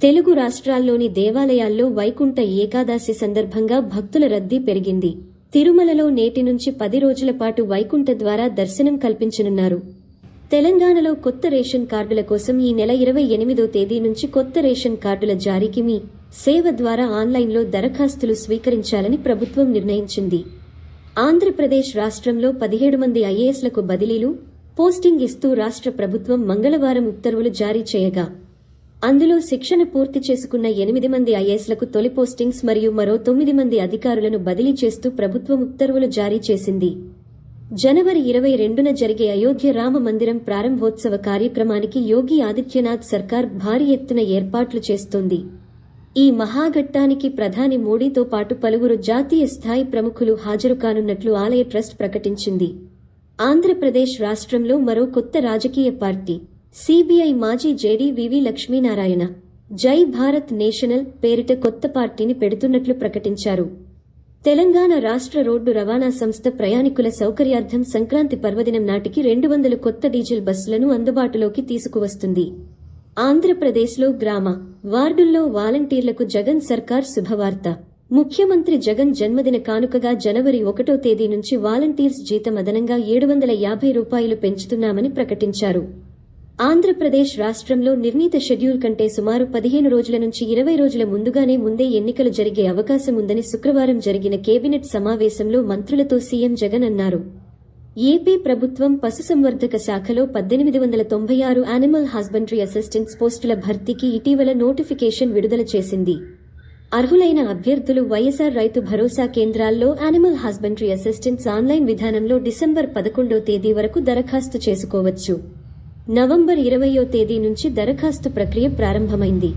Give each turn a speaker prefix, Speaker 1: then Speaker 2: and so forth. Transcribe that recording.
Speaker 1: తెలుగు రాష్ట్రాల్లోని దేవాలయాల్లో వైకుంఠ ఏకాదశి సందర్భంగా భక్తుల రద్దీ పెరిగింది. తిరుమలలో నేటి నుంచి 10 రోజుల పాటు వైకుంఠ ద్వారా దర్శనం కల్పించనున్నారు. తెలంగాణలో కొత్త రేషన్ కార్డుల కోసం ఈ నెల 28వ తేదీ నుంచి కొత్త రేషన్ కార్డుల జారీకి మీ సేవ ద్వారా ఆన్లైన్లో దరఖాస్తులు స్వీకరించాలని ప్రభుత్వం నిర్ణయించింది. ఆంధ్రప్రదేశ్ రాష్ట్రంలో 17 మంది ఐఏఎస్లకు బదిలీలు, పోస్టింగ్ ఇస్తూ రాష్ట్ర ప్రభుత్వం మంగళవారం ఉత్తర్వులు జారీ చేయగా, అందులో శిక్షణ పూర్తి చేసుకున్న 8 మంది ఐఏఎస్లకు తొలి పోస్టింగ్స్ మరియు మరో 9 మంది అధికారులను బదిలీ చేస్తూ ప్రభుత్వం ఉత్తర్వులు జారీ చేసింది. జనవరి 22న జరిగే అయోధ్య రామ మందిరం ప్రారంభోత్సవ కార్యక్రమానికి యోగి ఆదిత్యనాథ్ సర్కార్ భారీ ఎత్తున ఏర్పాట్లు చేస్తోంది. ఈ మహాఘట్టానికి ప్రధాని మోడీతో పాటు పలువురు జాతీయ స్థాయి ప్రముఖులు హాజరు కానున్నట్లు ఆలయ ట్రస్ట్ ప్రకటించింది. ఆంధ్రప్రదేశ్ రాష్ట్రంలో మరో కొత్త రాజకీయ పార్టీ సిబిఐ మాజీ జేడీ వివి లక్ష్మీనారాయణ జై భారత్ నేషనల్ పేరిట కొత్త పార్టీని పెడుతున్నట్లు ప్రకటించారు. తెలంగాణ రాష్ట్ర రోడ్డు రవాణా సంస్థ ప్రయాణికుల సౌకర్యార్థం సంక్రాంతి పర్వదినం నాటికి 200 కొత్త డీజిల్ బస్సులను అందుబాటులోకి తీసుకువస్తుంది. ఆంధ్రప్రదేశ్లో గ్రామ, వార్డుల్లో వాలంటీర్లకు జగన్ సర్కార్ శుభవార్త. ముఖ్యమంత్రి జగన్ జన్మదిన కానుకగా జనవరి 1వ తేదీ నుంచి వాలంటీర్స్ జీతం అదనంగా 750 రూపాయలు పెంచుతున్నామని ప్రకటించారు. ఆంధ్రప్రదేశ్ రాష్ట్రంలో నిర్ణీత షెడ్యూల్ కంటే సుమారు 15 రోజుల నుంచి 20 రోజుల ముందే ఎన్నికలు జరిగే అవకాశం ఉందని శుక్రవారం జరిగిన కేబినెట్ సమావేశంలో మంత్రులతో సీఎం జగన్ అన్నారు. ఏపీ ప్రభుత్వం పశుసంవర్ధక శాఖలో 1896 యానిమల్ హస్బెండరీ అసిస్టెంట్స్ పోస్టుల భర్తీకి ఇటీవల నోటిఫికేషన్ విడుదల చేసింది. అర్హులైన అభ్యర్థులు వైఎస్ఆర్ రైతు భరోసా కేంద్రాల్లో యానిమల్ హస్బెండరీ అసిస్టెంట్స్ ఆన్లైన్ విధానంలో డిసెంబర్ 11వ తేదీ వరకు దరఖాస్తు చేసుకోవచ్చు. నవంబర్ 20వ తేదీ నుంచి దరఖాస్తు ప్రక్రియ ప్రారంభమైంది.